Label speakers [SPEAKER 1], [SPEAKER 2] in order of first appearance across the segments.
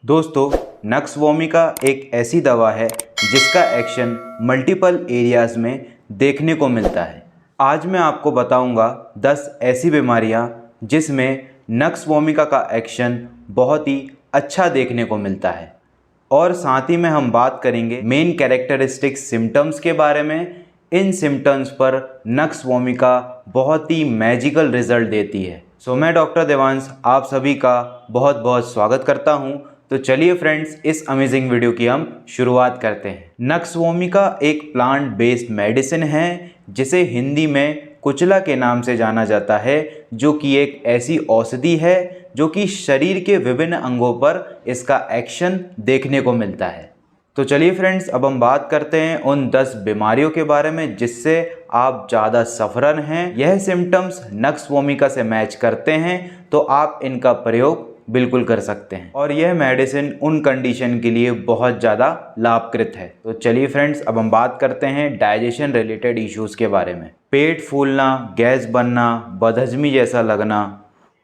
[SPEAKER 1] दोस्तों, nux vomica एक ऐसी दवा है जिसका एक्शन मल्टीपल एरियाज़ में देखने को मिलता है। आज मैं आपको बताऊंगा 10 ऐसी बीमारियां जिसमें नक्स वोमिका का एक्शन बहुत ही अच्छा देखने को मिलता है और साथ ही में हम बात करेंगे मेन कैरेक्टरिस्टिक सिम्टम्स के बारे में। इन सिम्टम्स पर नक्स वोमिका बहुत ही मैजिकल रिजल्ट देती है। मैं डॉक्टर देवांश आप सभी का बहुत बहुत स्वागत करता हूं। तो चलिए फ्रेंड्स, इस अमेजिंग वीडियो की हम शुरुआत करते हैं। नक्स वोमिका एक प्लांट बेस्ड मेडिसिन है जिसे हिंदी में कुचला के नाम से जाना जाता है, जो कि एक ऐसी औषधि है जो कि शरीर के विभिन्न अंगों पर इसका एक्शन देखने को मिलता है। तो चलिए फ्रेंड्स, अब हम बात करते हैं उन 10 बीमारियों के बारे में जिससे आप ज़्यादा सफरन हैं। यह सिम्टम्स नक्स वोमिका से मैच करते हैं तो आप इनका प्रयोग बिल्कुल कर सकते हैं और यह मेडिसिन उन कंडीशन के लिए बहुत ज़्यादा लाभकृत है। तो चलिए फ्रेंड्स, अब हम बात करते हैं डाइजेशन रिलेटेड इश्यूज़ के बारे में। पेट फूलना, गैस बनना, बदहजमी जैसा लगना।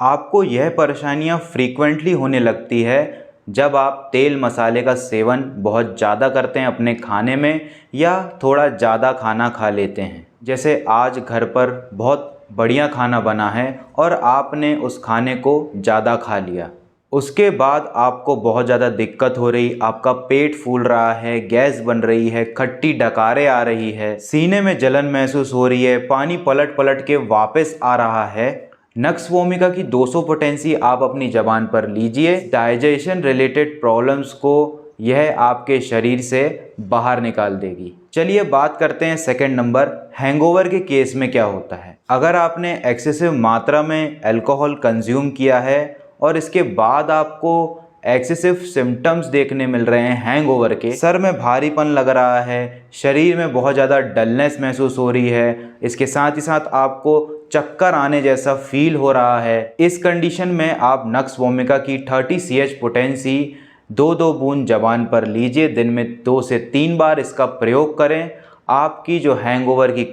[SPEAKER 1] आपको यह परेशानियां फ्रीक्वेंटली होने लगती है जब आप तेल मसाले का सेवन बहुत ज़्यादा करते हैं अपने खाने में या थोड़ा ज़्यादा खाना खा लेते हैं। जैसे आज घर पर बहुत बढ़िया खाना बना है और आपने उस खाने को ज़्यादा खा लिया, उसके बाद आपको बहुत ज़्यादा दिक्कत हो रही, आपका पेट फूल रहा है, गैस बन रही है, खट्टी डकारें आ रही है, सीने में जलन महसूस हो रही है, पानी पलट पलट के वापस आ रहा है। नक्स वोमिका की 200 पोटेंसी आप अपनी ज़बान पर लीजिए। डाइजेशन रिलेटेड प्रॉब्लम्स को यह आपके शरीर से बाहर निकाल देगी। चलिए बात करते हैं सेकंड नंबर, हैंगओवर के केस में क्या होता है। अगर आपने एक्सेसिव मात्रा में अल्कोहल कंज्यूम किया है और इसके बाद आपको एक्सेसिव सिम्टम्स देखने मिल रहे हैं हैंगओवर के, सर में भारीपन लग रहा है, शरीर में बहुत ज़्यादा डलनेस महसूस हो रही है, इसके साथ ही साथ आपको चक्कर आने जैसा फील हो रहा है, इस कंडीशन में आप नक्स वोमिका की 30 CH पोटेंसी 2-2 बूंद जबान पर लीजिए। दिन में 2 से 3 बार इसका प्रयोग करें। आपकी जो हैंगओवर की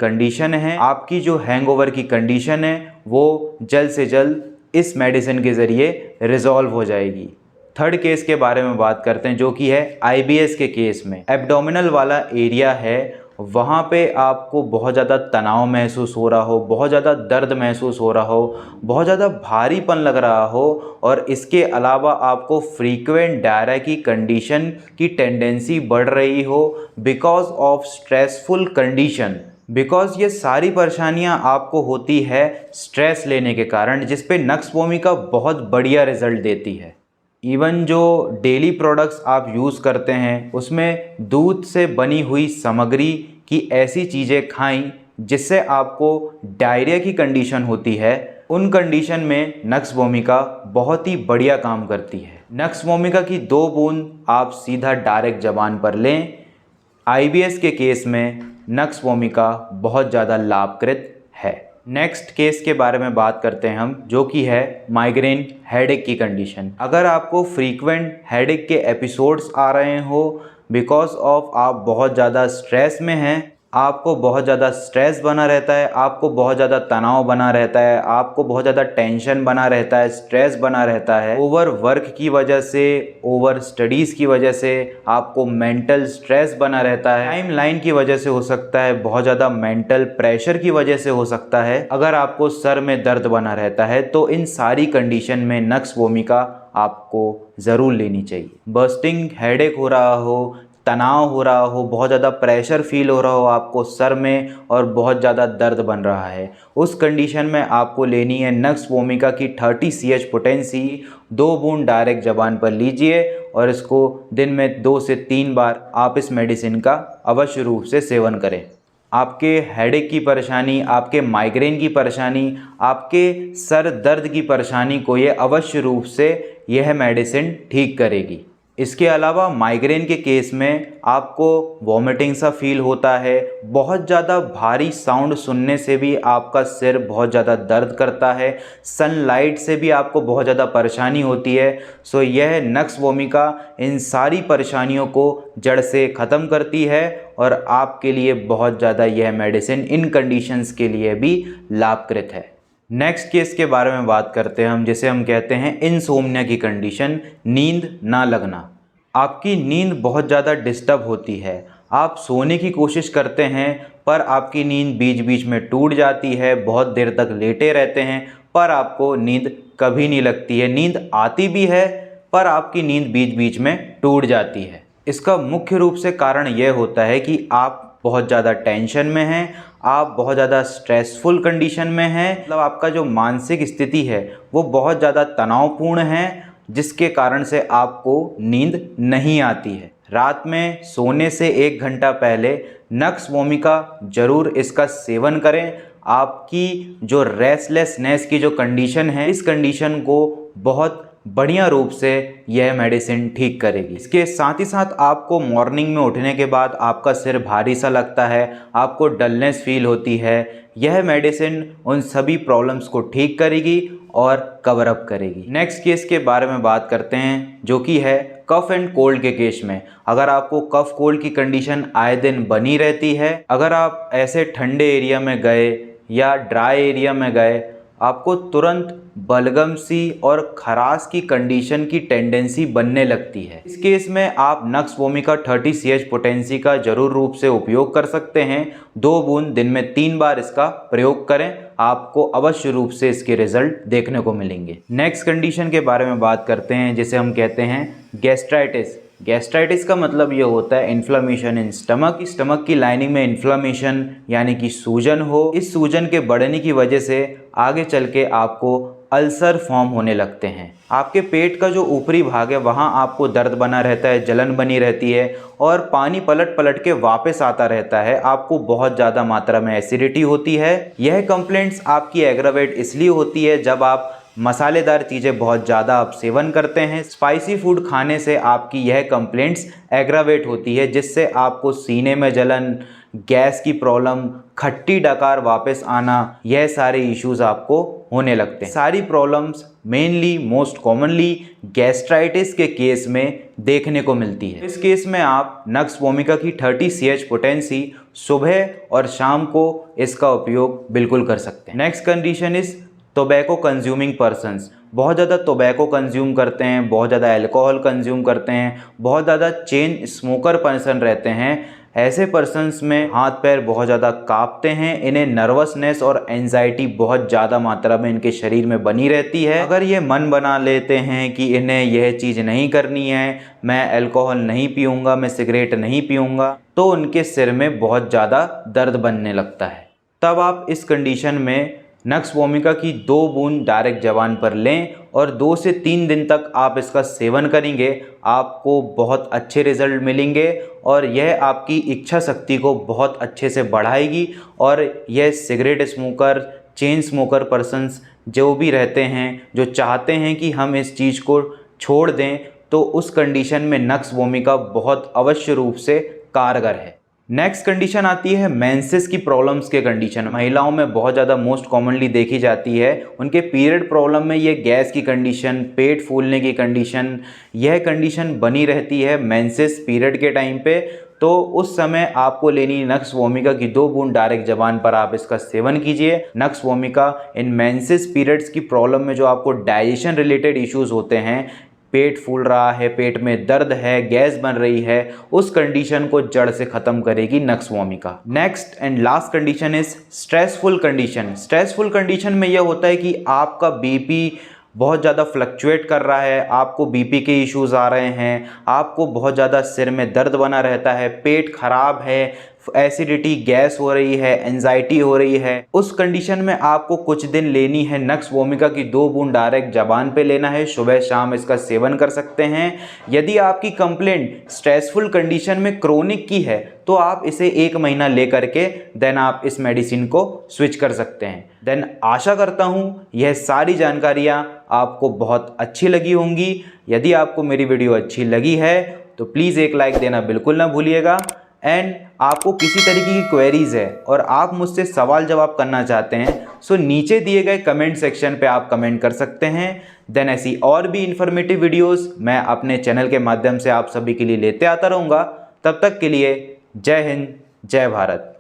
[SPEAKER 1] कंडीशन है वो जल्द से जल्द इस मेडिसिन के ज़रिए रिजॉल्व हो जाएगी। थर्ड केस के बारे में बात करते हैं, जो कि है IBS के केस में। एब्डोमिनल वाला एरिया है, वहाँ पे आपको बहुत ज़्यादा तनाव महसूस हो रहा हो, बहुत ज़्यादा दर्द महसूस हो रहा हो, बहुत ज़्यादा भारीपन लग रहा हो और इसके अलावा आपको फ्रीक्वेंट डायरिया की कंडीशन की टेंडेंसी बढ़ रही हो because of stressful condition. Because ये सारी परेशानियां आपको होती है स्ट्रेस लेने के कारण, जिस पे नक्स वोमिका बहुत बढ़िया रिजल्ट देती है। इवन जो डेली प्रोडक्ट्स आप यूज़ करते हैं उसमें दूध से बनी हुई सामग्री की ऐसी चीज़ें खाएं जिससे आपको डायरिया की कंडीशन होती है, उन कंडीशन में नक्स वोमिका बहुत ही बढ़िया काम करती है। नक्स वोमिका की 2 बूंद आप सीधा डायरेक्ट जबान पर लें। IBS के केस में नक्स वोमिका बहुत ज़्यादा लाभकृत है। नेक्स्ट केस के बारे में बात करते हैं हम, जो कि है माइग्रेन हेडेक की कंडीशन। अगर आपको फ्रीक्वेंट हेडेक के एपिसोड्स आ रहे हो बिकॉज ऑफ आप बहुत ज़्यादा स्ट्रेस में हैं, आपको बहुत ज़्यादा स्ट्रेस बना रहता है, आपको बहुत ज़्यादा तनाव बना रहता है, आपको बहुत ज़्यादा टेंशन बना रहता है, स्ट्रेस बना रहता है, ओवर वर्क की वजह से, ओवर स्टडीज़ की वजह से आपको मेंटल स्ट्रेस बना रहता है, टाइम लाइन की वजह से हो सकता है, बहुत ज़्यादा मेंटल प्रेशर की वजह से हो सकता है, अगर आपको सर में दर्द बना रहता है, तो इन सारी कंडीशन में नक्स वोमिका आपको ज़रूर लेनी चाहिए। बर्स्टिंग हेडेक हो रहा हो, तनाव हो रहा हो, बहुत ज़्यादा प्रेशर फील हो रहा हो आपको सर में और बहुत ज़्यादा दर्द बन रहा है, उस कंडीशन में आपको लेनी है नक्स वोमिका की 30 CH पोटेंसी 2 बूंद डायरेक्ट जबान पर लीजिए और इसको दिन में 2 से 3 बार आप इस मेडिसिन का अवश्य रूप से सेवन करें। आपके हेडेक की परेशानी, आपके माइग्रेन की परेशानी, आपके सर दर्द की परेशानी को ये अवश्य रूप से यह मेडिसिन ठीक करेगी। इसके अलावा माइग्रेन के केस में आपको वॉमिटिंग सा फील होता है, बहुत ज़्यादा भारी साउंड सुनने से भी आपका सिर बहुत ज़्यादा दर्द करता है, सनलाइट से भी आपको बहुत ज़्यादा परेशानी होती है। यह नक्स वोमिका इन सारी परेशानियों को जड़ से ख़त्म करती है और आपके लिए बहुत ज़्यादा यह मेडिसिन इन कंडीशंस के लिए भी लाभकृत है। नेक्स्ट केस के बारे में बात करते हैं हम, जिसे हम कहते हैं इंसोम्निया की कंडीशन, नींद ना लगना। आपकी नींद बहुत ज़्यादा डिस्टर्ब होती है, आप सोने की कोशिश करते हैं पर आपकी नींद बीच बीच में टूट जाती है, बहुत देर तक लेटे रहते हैं पर आपको नींद कभी नहीं लगती है, नींद आती भी है पर आपकी नींद बीच बीच में टूट जाती है। इसका मुख्य रूप से कारण यह होता है कि आप बहुत ज़्यादा टेंशन में हैं, आप बहुत ज़्यादा स्ट्रेसफुल कंडीशन में हैं, मतलब आपका जो मानसिक स्थिति है वो बहुत ज़्यादा तनावपूर्ण है, जिसके कारण से आपको नींद नहीं आती है। रात में सोने से 1 घंटा पहले नक्स वोमिका ज़रूर इसका सेवन करें। आपकी जो रेस्टलेसनेस की जो कंडीशन है, इस कंडीशन को बहुत बढ़िया रूप से यह मेडिसिन ठीक करेगी। इसके साथ ही साथ आपको मॉर्निंग में उठने के बाद आपका सिर भारी सा लगता है, आपको डलनेस फील होती है, यह मेडिसिन उन सभी प्रॉब्लम्स को ठीक करेगी और कवर अप करेगी। नेक्स्ट केस के बारे में बात करते हैं, जो कि है कफ एंड कोल्ड के केस में। अगर आपको कफ कोल्ड की कंडीशन आए दिन बनी रहती है, अगर आप ऐसे ठंडे एरिया में गए या ड्राई एरिया में गए, आपको तुरंत बलगम सी और खराश की कंडीशन की टेंडेंसी बनने लगती है। इस केस में आप नक्स वोमिका 30 CH पोटेंसी का जरूर रूप से उपयोग कर सकते हैं। 2 बूंद दिन में 3 बार इसका प्रयोग करें, आपको अवश्य रूप से इसके रिजल्ट देखने को मिलेंगे। नेक्स्ट कंडीशन के बारे में बात करते हैं, जिसे हम कहते हैं गैस्ट्राइटिस। गैस्ट्राइटिस का मतलब ये होता है इन्फ्लामेशन इन स्टमक। स्टमक की लाइनिंग में इन्फ्लामेशन यानी कि सूजन हो, इस सूजन के बढ़ने की वजह से आगे चल के आपको अल्सर फॉर्म होने लगते हैं। आपके पेट का जो ऊपरी भाग है वहाँ आपको दर्द बना रहता है, जलन बनी रहती है और पानी पलट पलट के वापस आता रहता है। आपको बहुत ज़्यादा मात्रा में एसिडिटी होती है। यह कंप्लेंट्स आपकी एग्रावेट इसलिए होती है जब आप मसालेदार चीज़ें बहुत ज़्यादा आप सेवन करते हैं। स्पाइसी फूड खाने से आपकी यह कंप्लेंट्स एग्रावेट होती है, जिससे आपको सीने में जलन, गैस की प्रॉब्लम, खट्टी डकार वापस आना, यह सारे इश्यूज आपको होने लगते हैं। सारी problems mainly most commonly gastritis के केस में देखने को मिलती है। इस केस में आप नक्स वोमिका की 30 CH पोटेंसी सुबह और शाम को इसका उपयोग बिल्कुल कर सकते हैं। Next condition is tobacco consuming persons. बहुत ज़्यादा टोबैको कंज्यूम करते हैं, बहुत ज़्यादा अल्कोहल कंज्यूम करते हैं, बहुत ज़्यादा चेन स्मोकर पर्सन रहते हैं। ऐसे पर्सन्स में हाथ पैर बहुत ज़्यादा कांपते हैं, इन्हें नर्वसनेस और एंजाइटी बहुत ज़्यादा मात्रा में इनके शरीर में बनी रहती है। अगर ये मन बना लेते हैं कि इन्हें यह चीज़ नहीं करनी है, मैं अल्कोहल नहीं पीऊँगा, मैं सिगरेट नहीं पीऊँगा, तो उनके सिर में बहुत ज़्यादा दर्द बनने लगता है। तब आप इस कंडीशन में नक्स वोमिका की 2 बूंद डायरेक्ट जबान पर लें और 2 से 3 दिन तक आप इसका सेवन करेंगे, आपको बहुत अच्छे रिजल्ट मिलेंगे और यह आपकी इच्छा शक्ति को बहुत अच्छे से बढ़ाएगी। और यह cigarette smoker, chain smoker persons जो भी रहते हैं, जो चाहते हैं कि हम इस चीज़ को छोड़ दें, तो उस कंडीशन में नक्स वोमिका बहुत अवश्य रूप से कारगर है। नेक्स्ट कंडीशन आती है मेंसेस की प्रॉब्लम्स के कंडीशन। महिलाओं में बहुत ज़्यादा मोस्ट कॉमनली देखी जाती है। उनके पीरियड प्रॉब्लम में ये गैस की कंडीशन, पेट फूलने की कंडीशन, यह कंडीशन बनी रहती है मेंसेस पीरियड के टाइम पे। तो उस समय आपको लेनी नक्स वोमिका की 2 बूंद डायरेक्ट जबान पर आप इसका सेवन कीजिए। नक्स वोमिका इन मेंसेस पीरियड्स की प्रॉब्लम में जो आपको डाइजेशन रिलेटेड इश्यूज़ होते हैं, पेट फूल रहा है, पेट में दर्द है, गैस बन रही है, उस कंडीशन को जड़ से ख़त्म करेगी nux vomica. Next and last condition is stressful condition. Stressful condition में यह होता है कि आपका बीपी बहुत ज़्यादा फ्लक्चुएट कर रहा है, आपको बीपी के इश्यूज़ आ रहे हैं, आपको बहुत ज़्यादा सिर में दर्द बना रहता है, पेट खराब है, एसिडिटी, गैस हो रही है, एंजाइटी हो रही है। उस कंडीशन में आपको कुछ दिन लेनी है नक्स वोमिका की 2 बूंद डायरेक्ट जबान पे लेना है, सुबह शाम इसका सेवन कर सकते हैं। यदि आपकी कंप्लेंट स्ट्रेसफुल कंडीशन में क्रोनिक की है तो आप इसे 1 महीना ले करके देन आप इस मेडिसिन को स्विच कर सकते हैं। देन आशा करता हूँ यह सारी जानकारियाँ आपको बहुत अच्छी लगी होंगी। यदि आपको मेरी वीडियो अच्छी लगी है तो प्लीज़ एक लाइक देना बिल्कुल ना भूलिएगा। एंड आपको किसी तरीके की क्वेरीज है और आप मुझसे सवाल जवाब करना चाहते हैं, सो नीचे दिए गए कमेंट सेक्शन पे आप कमेंट कर सकते हैं। देन ऐसी और भी इन्फॉर्मेटिव वीडियोस मैं अपने चैनल के माध्यम से आप सभी के लिए लेते आता रहूँगा। तब तक के लिए जय हिंद, जय भारत।